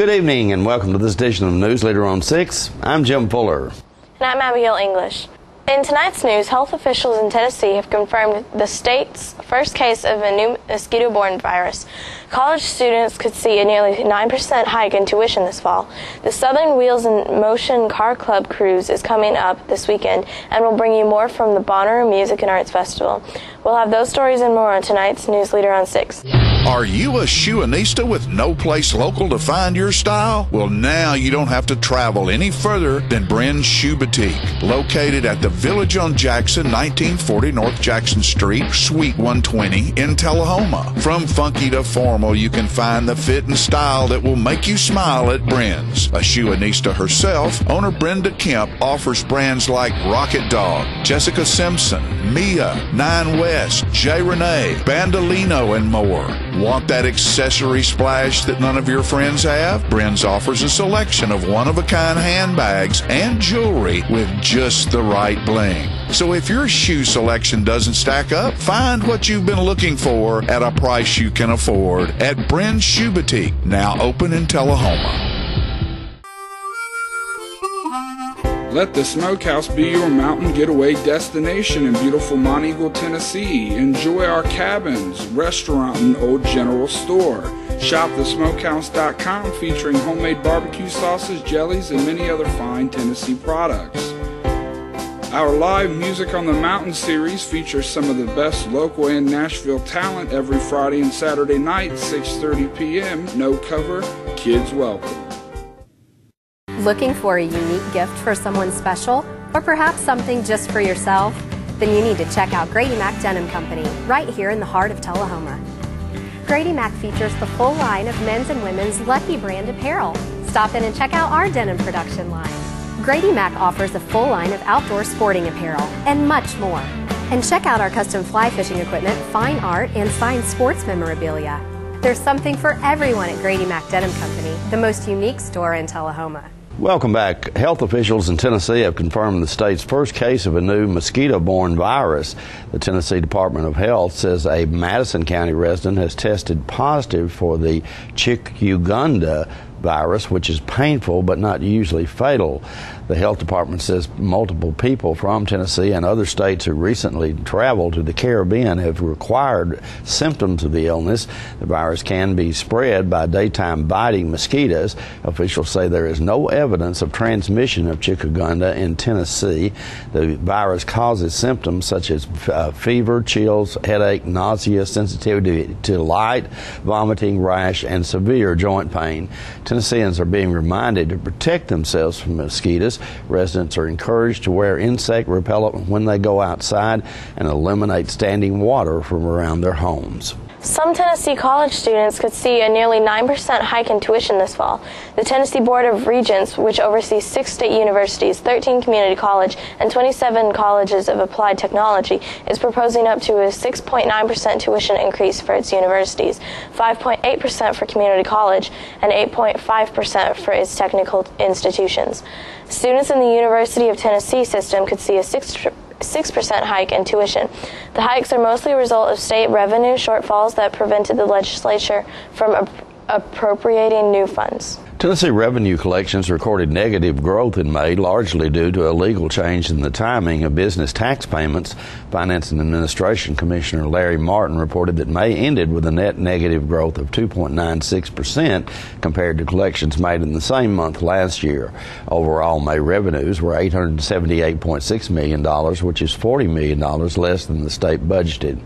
Good evening and welcome to this edition of Newsleader on 6. I'm Jim Fuller. And I'm Abigail English. In tonight's news, health officials in Tennessee have confirmed the state's first case of a new mosquito-borne virus. College students could see a nearly 9% hike in tuition this fall. The Southern Wheels in Motion Car Club cruise is coming up this weekend and will bring you more from the Bonnaroo Music and Arts Festival. We'll have those stories and more on tonight's Newsleader on 6. Are you a shoeanista with no place local to find your style? Well, now you don't have to travel any further than Bren's Shoe Boutique, located at the Village on Jackson, 1940 North Jackson Street, Suite 120 in Tullahoma. From funky to formal, you can find the fit and style that will make you smile at Bren's. A shoeanista herself, owner Brenda Kemp offers brands like Rocket Dog, Jessica Simpson, Mia, Nine West, J. Renee, Bandolino, and more. Want that accessory splash that none of your friends have? Bren's offers a selection of one-of-a-kind handbags and jewelry with just the right bling. So if your shoe selection doesn't stack up, find what you've been looking for at a price you can afford at Bren's Shoe Boutique, now open in Tullahoma. Let the Smokehouse be your mountain getaway destination in beautiful Monteagle, Tennessee. Enjoy our cabins, restaurant, and old general store. Shop thesmokehouse.com featuring homemade barbecue sauces, jellies, and many other fine Tennessee products. Our live Music on the Mountain series features some of the best local and Nashville talent every Friday and Saturday night, 6:30 p.m. No cover, kids welcome. Looking for a unique gift for someone special, or perhaps something just for yourself? Then you need to check out Grady Mac Denim Company, right here in the heart of Tullahoma. Grady Mac features the full line of men's and women's Lucky brand apparel. Stop in and check out our denim production line. Grady Mac offers a full line of outdoor sporting apparel and much more. And check out our custom fly fishing equipment, fine art, and signed sports memorabilia. There's something for everyone at Grady Mac Denim Company, the most unique store in Tullahoma. Welcome back. Health officials in Tennessee have confirmed the state's first case of a new mosquito-borne virus. The Tennessee Department of Health says a Madison County resident has tested positive for the chikungunya virus, which is painful but not usually fatal. The health department says multiple people from Tennessee and other states who recently traveled to the Caribbean have required symptoms of the illness. The virus can be spread by daytime biting mosquitoes. Officials say there is no evidence of transmission of chikungunya in Tennessee. The virus causes symptoms such as fever, chills, headache, nausea, sensitivity to light, vomiting, rash, and severe joint pain. Tennesseans are being reminded to protect themselves from mosquitoes. Residents are encouraged to wear insect repellent when they go outside and eliminate standing water from around their homes. Some Tennessee college students could see a nearly 9% hike in tuition this fall. The Tennessee Board of Regents, which oversees 6 state universities, 13 community college, and 27 colleges of applied technology, is proposing up to a 6.9% tuition increase for its universities, 5.8% for community college, and 8.5% for its technical institutions. Students in the University of Tennessee system could see a 6% hike in tuition. The hikes are mostly a result of state revenue shortfalls that prevented the legislature from appropriating new funds. Tennessee revenue collections recorded negative growth in May, largely due to a legal change in the timing of business tax payments. Finance and Administration Commissioner Larry Martin reported that May ended with a net negative growth of 2.96% compared to collections made in the same month last year. Overall, May revenues were $878.6 million, which is $40 million less than the state budgeted.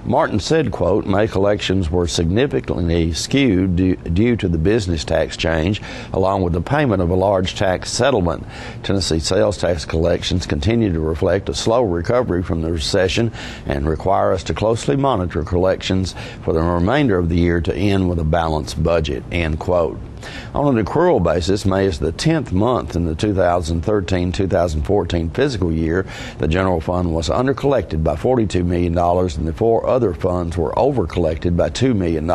Martin said, quote, May collections were significantly skewed due to the business tax change, along with the payment of a large tax settlement. Tennessee sales tax collections continue to reflect a slow recovery from the recession and require us to closely monitor collections for the remainder of the year to end with a balanced budget, end quote. On an accrual basis, May is the 10th month in the 2013-2014 fiscal year. The general fund was undercollected by $42 million, and the 4 other funds were overcollected by $2 million.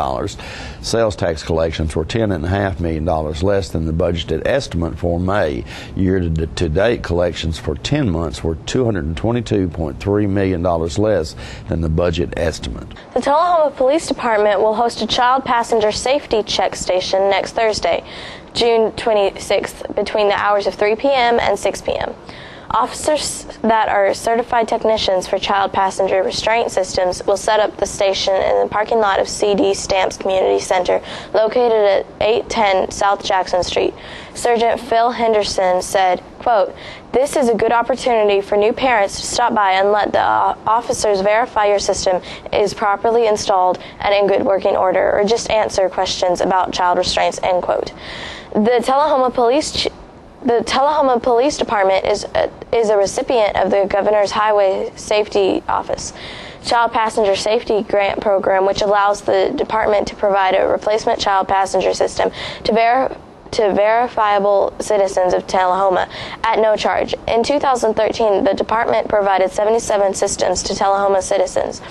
Sales tax collections were $10.5 million less than the budgeted estimate for May. Year-to-date collections for 10 months were $222.3 million less than the budget estimate. The Tullahoma Police Department will host a child passenger safety check station next Thursday. June 26th between the hours of 3 p.m. and 6 p.m. Officers that are certified technicians for child passenger restraint systems will set up the station in the parking lot of CD Stamps Community Center, located at 810 South Jackson Street. Sergeant Phil Henderson said, quote, "This is a good opportunity for new parents to stop by and let the officers verify your system is properly installed and in good working order, or just answer questions about child restraints," end quote. The Tullahoma Police Department is a recipient of the Governor's Highway Safety Office Child Passenger Safety Grant Program, which allows the department to provide a replacement child passenger system to verifiable citizens of Tullahoma at no charge. In 2013, the department provided 77 systems to Tullahoma citizens.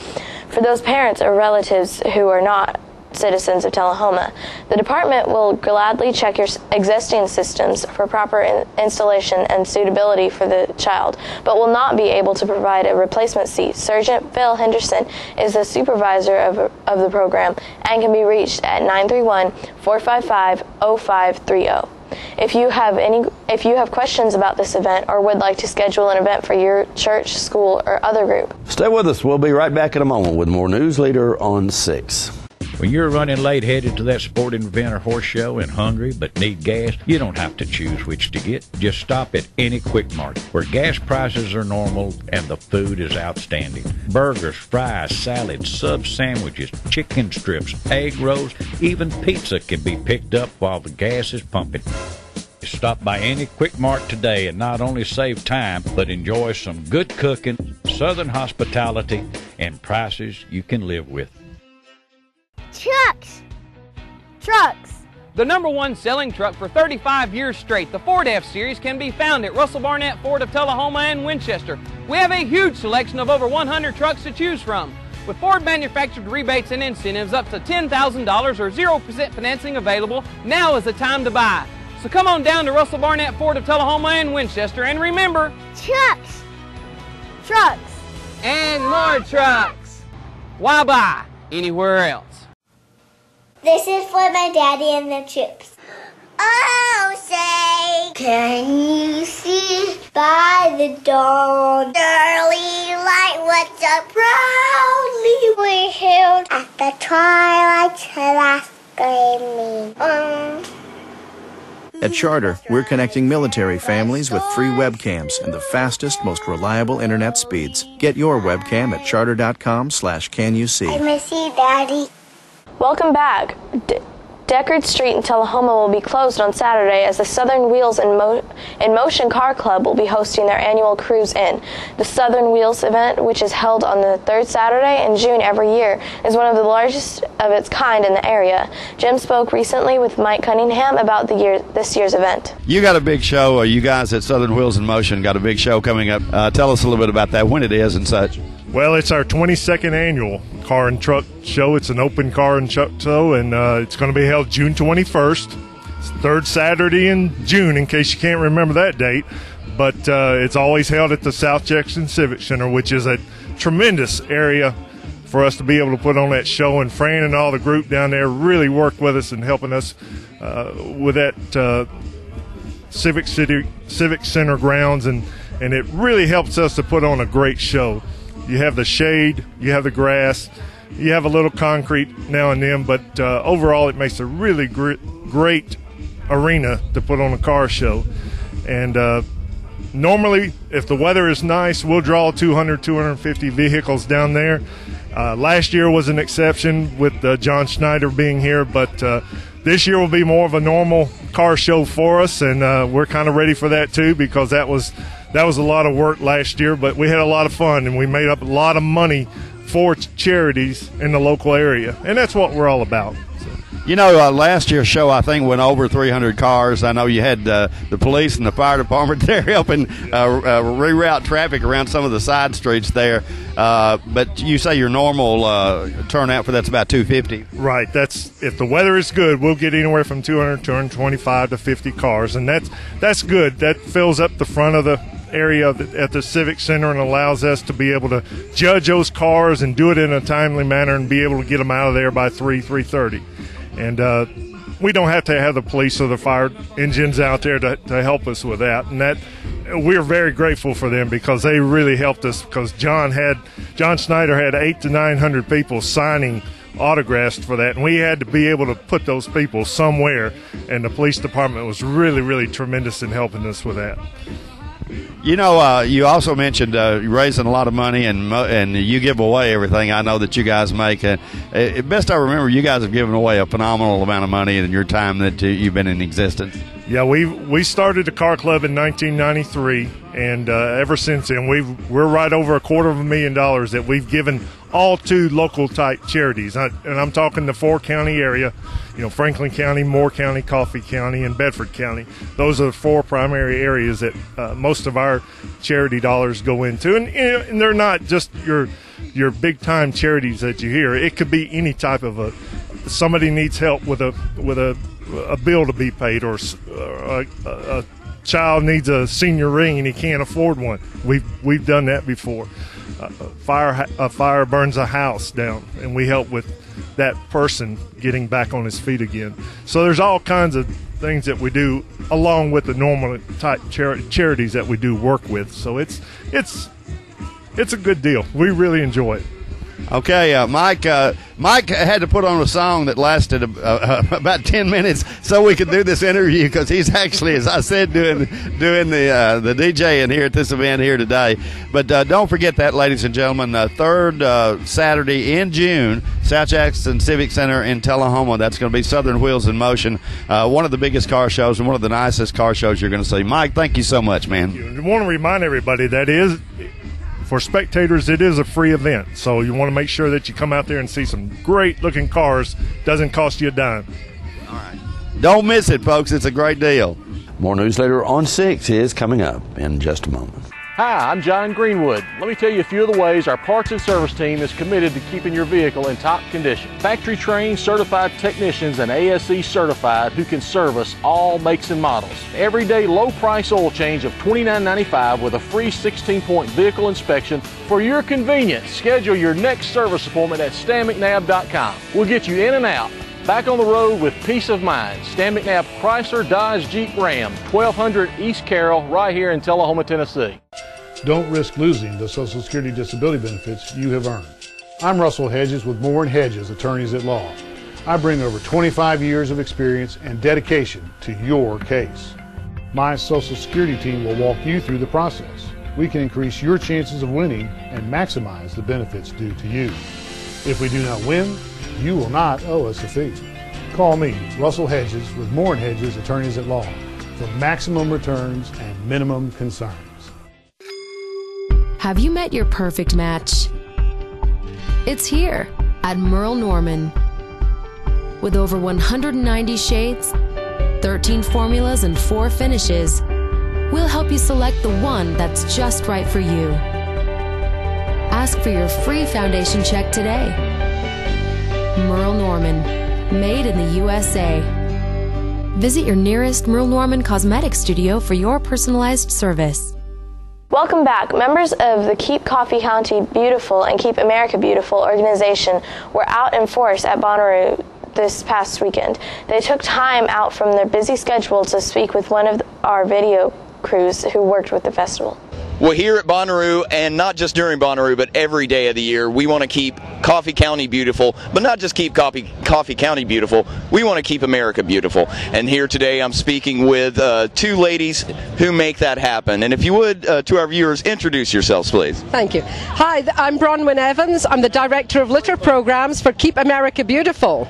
For those parents or relatives who are not citizens of Tullahoma, the department will gladly check your existing systems for proper installation and suitability for the child, but will not be able to provide a replacement seat. Sergeant Phil Henderson is the supervisor of the program and can be reached at 931-455-0530. If you have questions about this event or would like to schedule an event for your church, school, or other group. Stay with us. We'll be right back in a moment with more Newsleader on 6. When you're running late headed to that sporting event or horse show and hungry but need gas, you don't have to choose which to get. Just stop at any Quick Mart where gas prices are normal and the food is outstanding. Burgers, fries, salads, sub sandwiches, chicken strips, egg rolls, even pizza can be picked up while the gas is pumping. Stop by any Quick Mart today and not only save time, but enjoy some good cooking, southern hospitality, and prices you can live with. Trucks. The #1 selling truck for 35 years straight, the Ford F-Series, can be found at Russell Barnett Ford of Tullahoma and Winchester. We have a huge selection of over 100 trucks to choose from, with Ford manufactured rebates and incentives up to $10,000 or 0% financing available. Now is the time to buy. So come on down to Russell Barnett Ford of Tullahoma and Winchester, and remember, Trucks. And more trucks. Why buy anywhere else? This is for my daddy and the chips. Oh, say, can you see by the dawn early light what's up proudly we hailed at the twilight's last gleaming? At Charter, we're connecting military families with free webcams and the fastest, most reliable internet speeds. Get your webcam at charter.com/canyouSee. I miss you, Daddy. Welcome back. Deckard Street in Tullahoma will be closed on Saturday as the Southern Wheels in Motion Car Club will be hosting their annual Cruise In. The Southern Wheels event, which is held on the third Saturday in June every year, is one of the largest of its kind in the area. Jim spoke recently with Mike Cunningham about this year's event. You got a big show, or you guys at Southern Wheels in Motion got a big show coming up. Tell us a little bit about that, when it is and such. Well, it's our 22nd annual car and truck show. It's an open car and truck show, and it's going to be held June 21st. It's the third Saturday in June, in case you can't remember that date. But it's always held at the South Jackson Civic Center, which is a tremendous area for us to be able to put on that show. And Fran and all the group down there really work with us and helping us with that Civic Center grounds, and it really helps us to put on a great show. You have the shade, you have the grass, you have a little concrete now and then, but overall it makes a really great arena to put on a car show. And normally, if the weather is nice, we'll draw 200, 250 vehicles down there. Last year was an exception with John Schneider being here, but this year will be more of a normal car show for us, and we're kind of ready for that too, because that was a lot of work last year, but we had a lot of fun, and we made up a lot of money for charities in the local area, and that's what we're all about. You know, last year's show, I think, went over 300 cars. I know you had the police and the fire department there helping reroute traffic around some of the side streets there. But you say your normal turnout for that's about 250. Right. That's if the weather is good, we'll get anywhere from 200, 225 to 50 cars, and that's good. That fills up the front of the area at the Civic Center and allows us to be able to judge those cars and do it in a timely manner and be able to get them out of there by 3:30. And we don't have to have the police or the fire engines out there to help us with that. And that we're very grateful for them because they really helped us, because John Snyder had 800 to 900 people signing autographs for that, and we had to be able to put those people somewhere, and the police department was really, really tremendous in helping us with that. You know, you also mentioned raising a lot of money, and you give away everything I know that you guys make. Best I remember, you guys have given away a phenomenal amount of money in your time that you've been in existence. Yeah, we started the car club in 1993, and ever since then we're right over $250,000 that we've given all to local type charities, and I'm talking the 4-county area, Franklin County, Moore County, Coffee County, and Bedford County. Those are the 4 primary areas that most of our charity dollars go into, and they're not just your big time charities that you hear. It could be any type of somebody needs help with a bill to be paid, or a child needs a senior ring and he can't afford one. We've done that before. A fire burns a house down, and we help with that person getting back on his feet again. So there's all kinds of things that we do along with the normal type charities that we do work with. So it's a good deal. We really enjoy it. Okay, Mike had to put on a song that lasted about 10 minutes so we could do this interview, because he's actually, as I said, doing the DJing here at this event here today. But don't forget that, ladies and gentlemen, third Saturday in June, South Jackson Civic Center in Tullahoma. That's going to be Southern Wheels in Motion, one of the biggest car shows and one of the nicest car shows you're going to see. Mike, thank you so much, man. I want to remind everybody that for spectators, it is a free event, so you want to make sure that you come out there and see some great-looking cars. Doesn't cost you a dime. All right. Don't miss it, folks. It's a great deal. More Newsleader on 6 is coming up in just a moment. Hi, I'm John Greenwood. Let me tell you a few of the ways our parts and service team is committed to keeping your vehicle in top condition. Factory trained, certified technicians and ASE certified who can service all makes and models. Everyday low price oil change of $29.95 with a free 16-point vehicle inspection for your convenience. Schedule your next service appointment at StanMcNabb.com. We'll get you in and out, back on the road with peace of mind. Stan McNabb Chrysler, Dodge, Jeep, Ram, 1200 East Carroll, right here in Tullahoma, Tennessee. Don't risk losing the Social Security disability benefits you have earned. I'm Russell Hedges with Moore & Hedges, attorneys at law. I bring over 25 years of experience and dedication to your case. My Social Security team will walk you through the process. We can increase your chances of winning and maximize the benefits due to you. If we do not win, you will not owe us a fee. Call me, Russell Hedges, with Moore & Hedges, attorneys at law, for maximum returns and minimum concerns. Have you met your perfect match? It's here at Merle Norman. With over 190 shades, 13 formulas, and 4 finishes, we'll help you select the one that's just right for you. Ask for your free foundation check today. Merle Norman, made in the USA. Visit your nearest Merle Norman Cosmetics studio for your personalized service. Welcome back. Members of the Keep Coffee County Beautiful and Keep America Beautiful organization were out in force at Bonnaroo this past weekend. They took time out from their busy schedule to speak with one of our video crews who worked with the festival. Well, here at Bonnaroo, and not just during Bonnaroo, but every day of the year, we want to keep Coffee County beautiful, but not just keep Coffee County beautiful, we want to keep America beautiful. And here today I'm speaking with 2 ladies who make that happen. And if you would, to our viewers, introduce yourselves, please. Thank you. Hi, I'm Bronwyn Evans. I'm the Director of Litter Programs for Keep America Beautiful.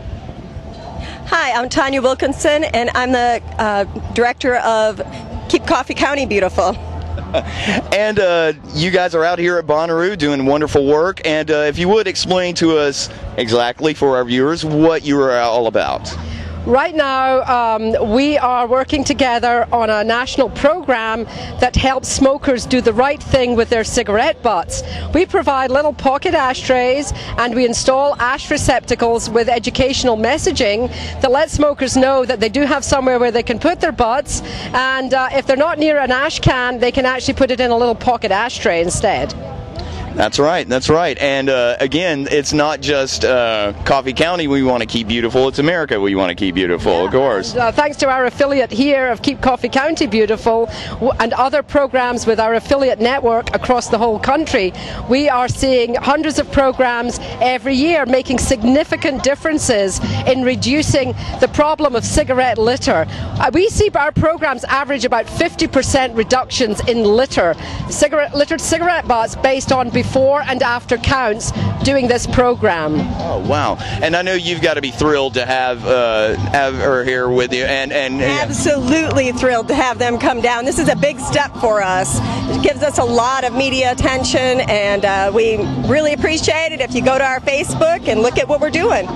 Hi, I'm Tanya Wilkinson, and I'm the Director of Keep Coffee County Beautiful. And you guys are out here at Bonnaroo doing wonderful work, and if you would explain to us exactly for our viewers what you are all about. Right now, we are working together on a national program that helps smokers do the right thing with their cigarette butts. We provide little pocket ashtrays, and we install ash receptacles with educational messaging that lets smokers know that they do have somewhere where they can put their butts, and if they're not near an ash can, they can actually put it in a little pocket ashtray instead. That's right. That's right. And again, it's not just Coffee County we want to keep beautiful. It's America we want to keep beautiful, of course. And, thanks to our affiliate here of Keep Coffee County Beautiful and other programs with our affiliate network across the whole country, we are seeing hundreds of programs every year making significant differences in reducing the problem of cigarette litter. We see our programs average about 50% reductions in litter, littered cigarette butts, based on before and after counts doing this program. Oh, wow. And I know you've got to be thrilled to have her here with you. And absolutely thrilled to have them come down. This is a big step for us. It gives us a lot of media attention, and we really appreciate it if you go to our Facebook and look at what we're doing.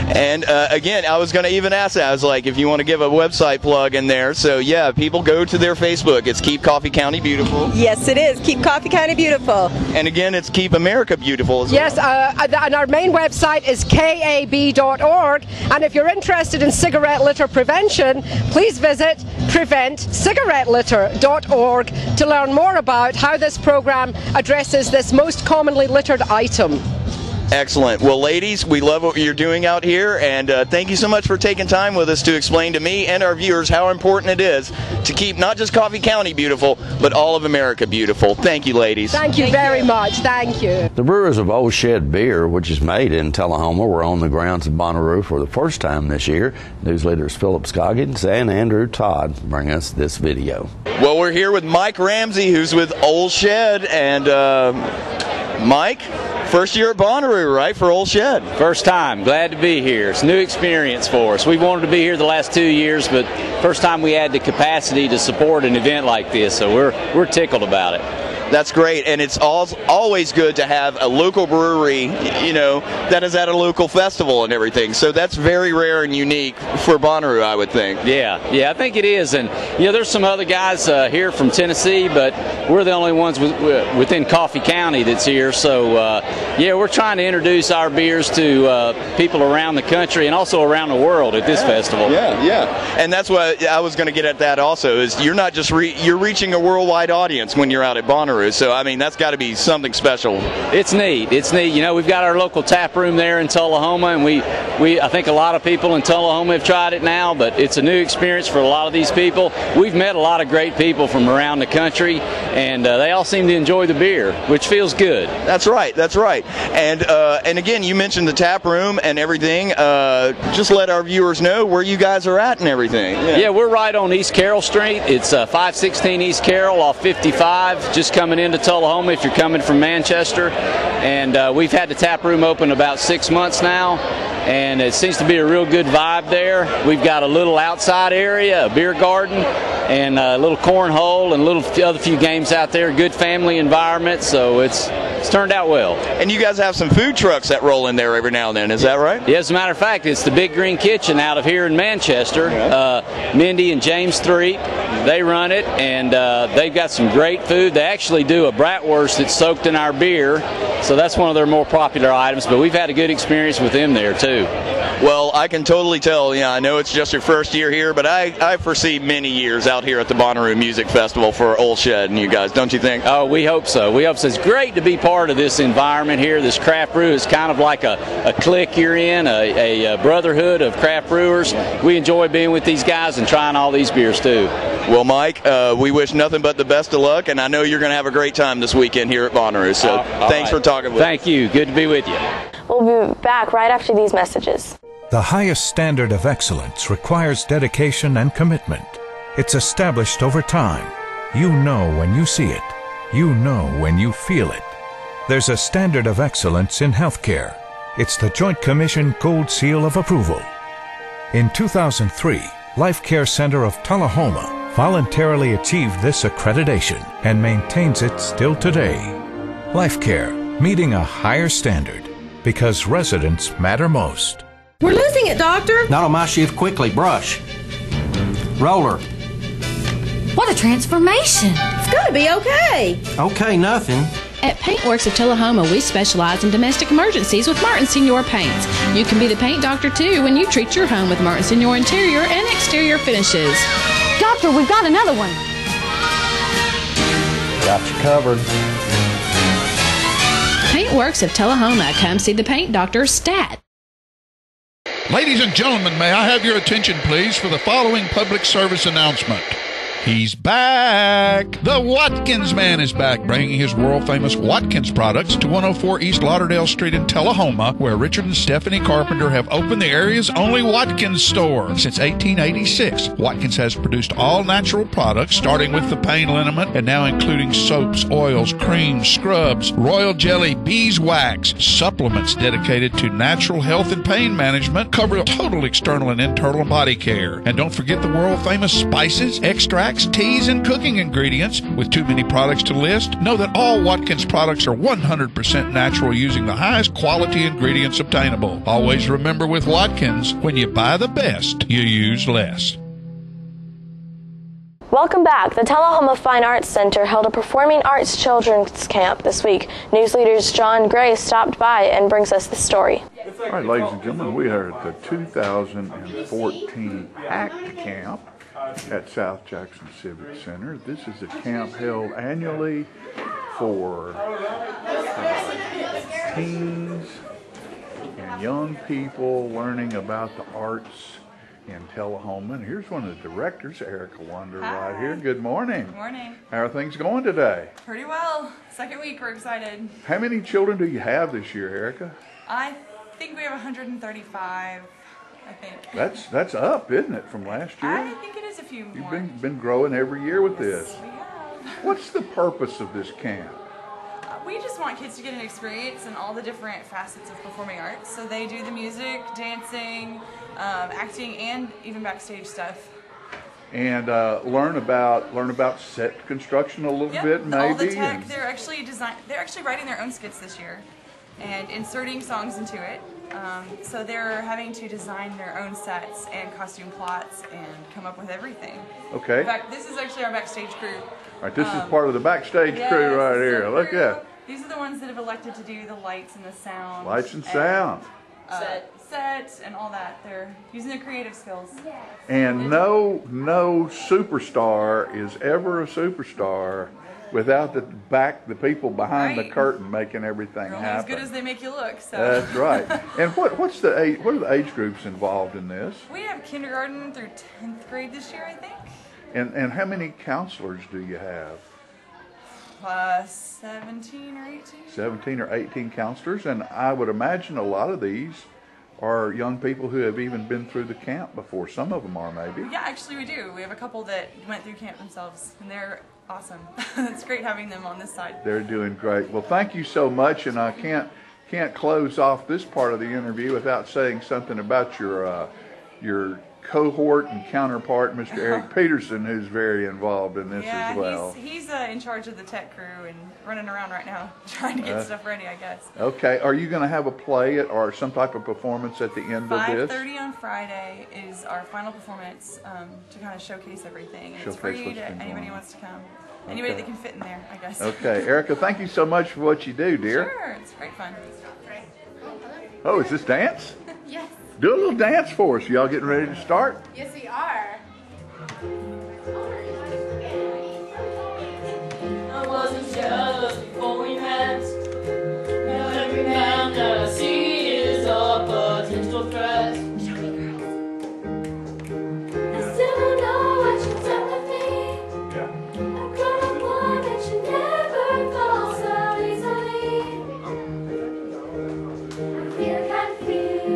And again, I was going to even ask that. I was like, if you want to give a website plug in there. So yeah, people go to their Facebook. It's Keep Coffee County Beautiful. Yes, it is. Keep Coffee County Beautiful. And again, it's Keep America Beautiful as well. Yes, and our main website is kab.org. And if you're interested in cigarette litter prevention, please visit preventcigarettelitter.org to learn more about how this program addresses this most commonly littered item. Excellent. Well, ladies, we love what you're doing out here, and thank you so much for taking time with us to explain to me and our viewers how important it is to keep not just Coffee County beautiful, but all of America beautiful. Thank you, ladies. Thank you very much. Thank you. The brewers of Old Shed Beer, which is made in Tullahoma, were on the grounds of Bonnaroo for the first time this year. Newsleader's Philip Scoggins and Andrew Todd bring us this video. Well, we're here with Mike Ramsey, who's with Old Shed, and Mike, first year at Bonnaroo, right, for Old Shed? First time. Glad to be here. It's a new experience for us. We wanted to be here the last 2 years, but first time we had the capacity to support an event like this, so we're tickled about it. That's great, and it's always good to have a local brewery, you know, that is at a local festival and everything. So that's very rare and unique for Bonnaroo, I would think. Yeah, I think it is. And, you know, there's some other guys here from Tennessee, but we're the only ones within Coffee County that's here. So, yeah, we're trying to introduce our beers to people around the country and also around the world at this festival. Yeah. And that's what I was going to get at that also, is you're not just you're reaching a worldwide audience when you're out at Bonnaroo. So, I mean, that's got to be something special. It's neat. You know, we've got our local tap room there in Tullahoma, and I think a lot of people in Tullahoma have tried it now, but it's a new experience for a lot of these people. We've met a lot of great people from around the country, and they all seem to enjoy the beer, which feels good. That's right. And again, you mentioned the tap room and everything. Just let our viewers know where you guys are at and everything. Yeah, we're right on East Carroll Street. It's 516 East Carroll off 55, just coming into Tullahoma if you're coming from Manchester. And we've had the tap room open about 6 months now, and it seems to be a real good vibe there. We've got a little outside area, a beer garden, and a little cornhole and other few games out there. Good family environment, so it's turned out well. And you guys have some food trucks that roll in there every now and then, is that right? Yeah, as a matter of fact, it's the Big Green Kitchen out of here in Manchester. Mindy and James Threep, they run it, and they've got some great food. They actually do a bratwurst that's soaked in our beer, so that's one of their more popular items, but we've had a good experience with them there too. Well, I can totally tell. Yeah, I know it's just your first year here, but I foresee many years out here at the Bonnaroo Music Festival for Old Shed and you guys, don't you think? Oh, we hope so. It's great to be part of this environment here. This craft brew is kind of like a clique you're in, a brotherhood of craft brewers. We enjoy being with these guys and trying all these beers too. Well, Mike, we wish nothing but the best of luck, and I know you're going to have a great time this weekend here at Bonnaroo, so thanks for talking with us. Thank you. Good to be with you. We'll be back right after these messages. The highest standard of excellence requires dedication and commitment. It's established over time. You know when you see it. You know when you feel it. There's a standard of excellence in healthcare. It's the Joint Commission Gold Seal of Approval. In 2003, Life Care Center of Tullahoma voluntarily achieved this accreditation and maintains it still today. Life Care, meeting a higher standard because residents matter most. We're losing it, Doctor. Not on my shift. Quickly, brush. Roller. What a transformation. It's going to be okay. Okay, nothing. At Paintworks of Tullahoma, we specialize in domestic emergencies with Martin Senior Paints. You can be the paint doctor, too, when you treat your home with Martin Senior interior and exterior finishes. Doctor, we've got another one. Got you covered. Paintworks of Tullahoma. Come see the paint doctor, Stat. Ladies and gentlemen, may I have your attention, please, for the following public service announcement. He's back! The Watkins Man is back, bringing his world-famous Watkins products to 104 East Lauderdale Street in Tullahoma, where Richard and Stephanie Carpenter have opened the area's only Watkins store. Since 1886, Watkins has produced all natural products, starting with the pain liniment and now including soaps, oils, creams, scrubs, royal jelly, beeswax, supplements dedicated to natural health and pain management, cover total external and internal body care. And don't forget the world-famous spices, extracts, teas, and cooking ingredients. With too many products to list, know that all Watkins products are 100% natural using the highest quality ingredients obtainable. Always remember with Watkins, when you buy the best, you use less. Welcome back. The Tullahoma Fine Arts Center held a performing arts children's camp this week. Newsleader's John Gray stopped by and brings us the story. All right, ladies and gentlemen, we are at the 2014 ACT Camp at South Jackson Civic Center. This is a camp held annually for teens and young people learning about the arts in Tullahoma. And here's one of the directors, Erica Wonder, right here. Good morning. Good morning. How are things going today? Pretty well. Second week, we're excited. How many children do you have this year, Erica? I think we have 135. I think. That's up, isn't it, from last year? I think it is a few more. You've been growing every year with this. We have. What's the purpose of this camp? We just want kids to get an experience in all the different facets of performing arts. So they do the music, dancing, acting, and even backstage stuff. And learn about set construction a little bit, maybe. All the tech. They're actually writing their own skits this year and inserting songs into it. So they're having to design their own sets and costume plots and come up with everything. Okay. In fact, this is actually our backstage crew. All right, this is part of the backstage crew right here. Look at that. These are the ones that have elected to do the lights and the sound. Lights and sound. Sets and all that. They're using their creative skills. And no superstar is ever a superstar without the people behind the curtain making everything happen. As good as they make you look. So. That's right. And what are the age groups involved in this? We have kindergarten through 10th grade this year, I think. And how many counselors do you have? 17 or 18. 17 or 18 counselors, and I would imagine a lot of these are young people who have even been through the camp before. Some of them are, maybe. Yeah, actually we do. We have a couple that went through camp themselves, and they're awesome. It's great having them on this side. They're doing great. Well, thank you so much, and I can't close off this part of the interview without saying something about your cohort and counterpart, Mr. Eric Peterson, who's very involved in this as well. He's in charge of the tech crew and running around right now trying to get stuff ready, I guess. Okay. Are you going to have a play or some type of performance at the end of this? 5:30 on Friday is our final performance to kind of showcase everything. And it's free to anybody who wants to come. Okay. Anybody that can fit in there, I guess. Okay. Erica, thank you so much for what you do, dear. Sure. It's great fun. Oh, is this dance? Yes. Do a little dance for us. Y'all getting ready to start? Yes, we are. I wasn't jealous before we met. Now every man that I see is a potential threat. I still don't know what you've done with me. I'm gonna want that you never fall so easily. I feel confused.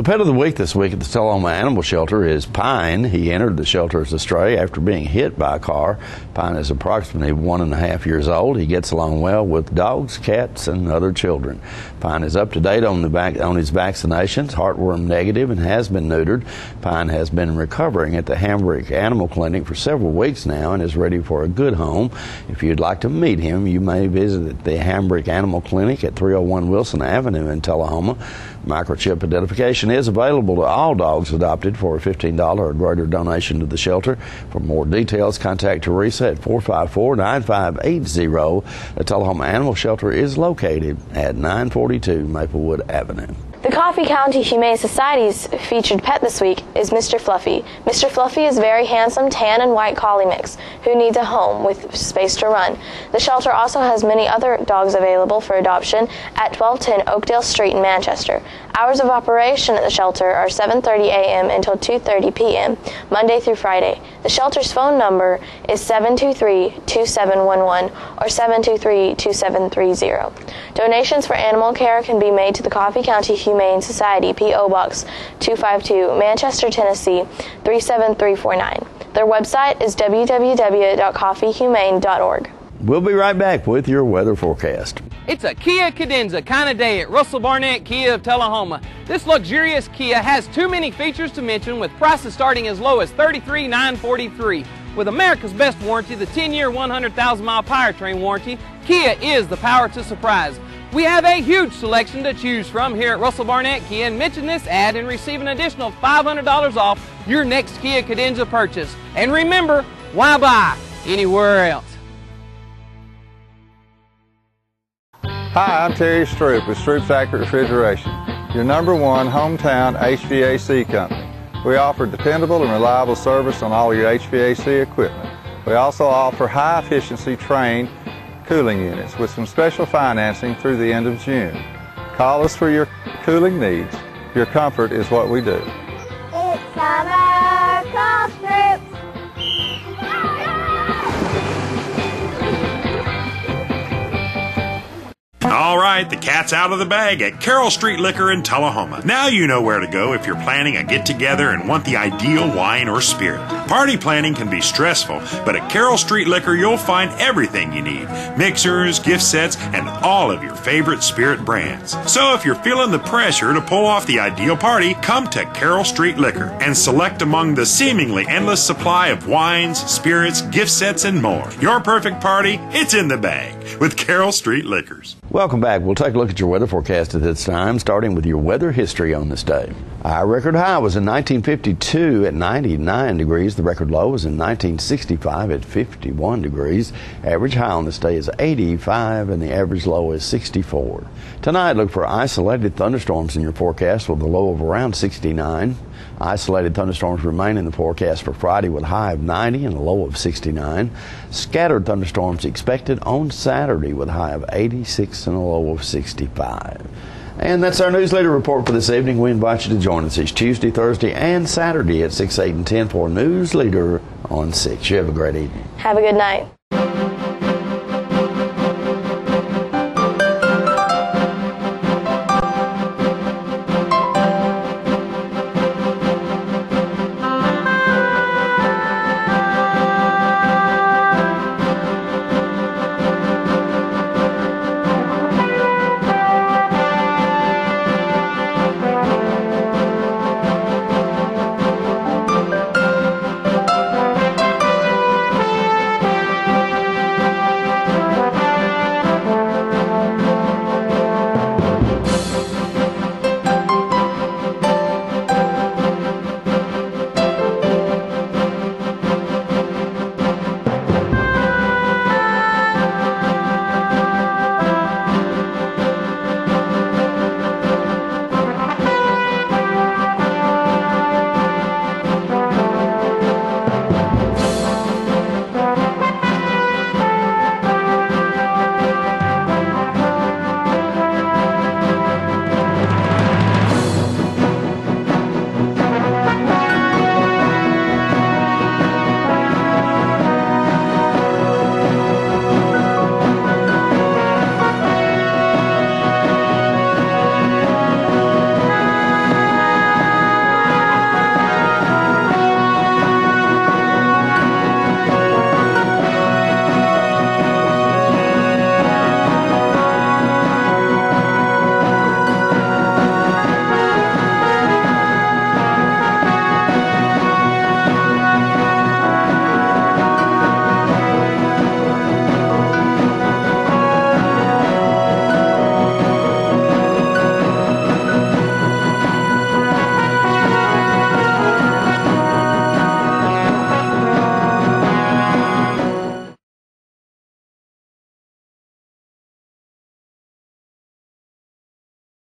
pet of the week this week at the Tullahoma Animal Shelter is Pine. He entered the shelter as a stray after being hit by a car. Pine is approximately 1.5 years old. He gets along well with dogs, cats, and other children. Pine is up to date on his vaccinations, heartworm negative, and has been neutered. Pine has been recovering at the Hambrick Animal Clinic for several weeks now and is ready for a good home. If you'd like to meet him, you may visit the Hambrick Animal Clinic at 301 Wilson Avenue in Tullahoma. Microchip identification is available to all dogs adopted for a $15 or greater donation to the shelter. For more details, contact Teresa at 454-9580. The Tullahoma Animal Shelter is located at 942 Maplewood Avenue. The Coffee County Humane Society's featured pet this week is Mr. Fluffy. Mr. Fluffy is a very handsome tan and white collie mix who needs a home with space to run. The shelter also has many other dogs available for adoption at 1210 Oakdale Street in Manchester. Hours of operation at the shelter are 7:30 a.m. until 2:30 p.m., Monday through Friday. The shelter's phone number is 723-2711 or 723-2730. Donations for animal care can be made to the Coffee County Humane Society, P.O. Box 252, Manchester, Tennessee 37349. Their website is www.coffeehumane.org. We'll be right back with your weather forecast. It's a Kia Cadenza kind of day at Russell Barnett Kia of Tullahoma. This luxurious Kia has too many features to mention, with prices starting as low as $33,943. With America's best warranty, the 10-year, 100,000-mile powertrain warranty, Kia is the power to surprise. We have a huge selection to choose from here at Russell Barnett Kia, and mention this ad and receive an additional $500 off your next Kia Cadenza purchase. And remember, why buy anywhere else? Hi, I'm Terry Stroop with Stroop's Accurate Refrigeration, your #1 hometown HVAC company. We offer dependable and reliable service on all your HVAC equipment. We also offer high-efficiency trained cooling units with some special financing through the end of June. Call us for your cooling needs. Your comfort is what we do. It's summer, call Stroop. All right, the cat's out of the bag at Carroll Street Liquor in Tullahoma. Now you know where to go if you're planning a get-together and want the ideal wine or spirit. Party planning can be stressful, but at Carroll Street Liquor you'll find everything you need. Mixers, gift sets, and all of your favorite spirit brands. So if you're feeling the pressure to pull off the ideal party, come to Carroll Street Liquor and select among the seemingly endless supply of wines, spirits, gift sets, and more. Your perfect party, it's in the bag with Carroll Street Liquors. Welcome back. We'll take a look at your weather forecast at this time, starting with your weather history on this day. Our record high was in 1952 at 99 degrees. The record low was in 1965 at 51 degrees. Average high on this day is 85 and the average low is 64. Tonight, look for isolated thunderstorms in your forecast with a low of around 69. Isolated thunderstorms remain in the forecast for Friday with a high of 90 and a low of 69. Scattered thunderstorms expected on Saturday with a high of 86 and a low of 65. And that's our Newsleader report for this evening. We invite you to join us each Tuesday, Thursday, and Saturday at 6, 8, and 10 for Newsleader on 6. You have a great evening. Have a good night.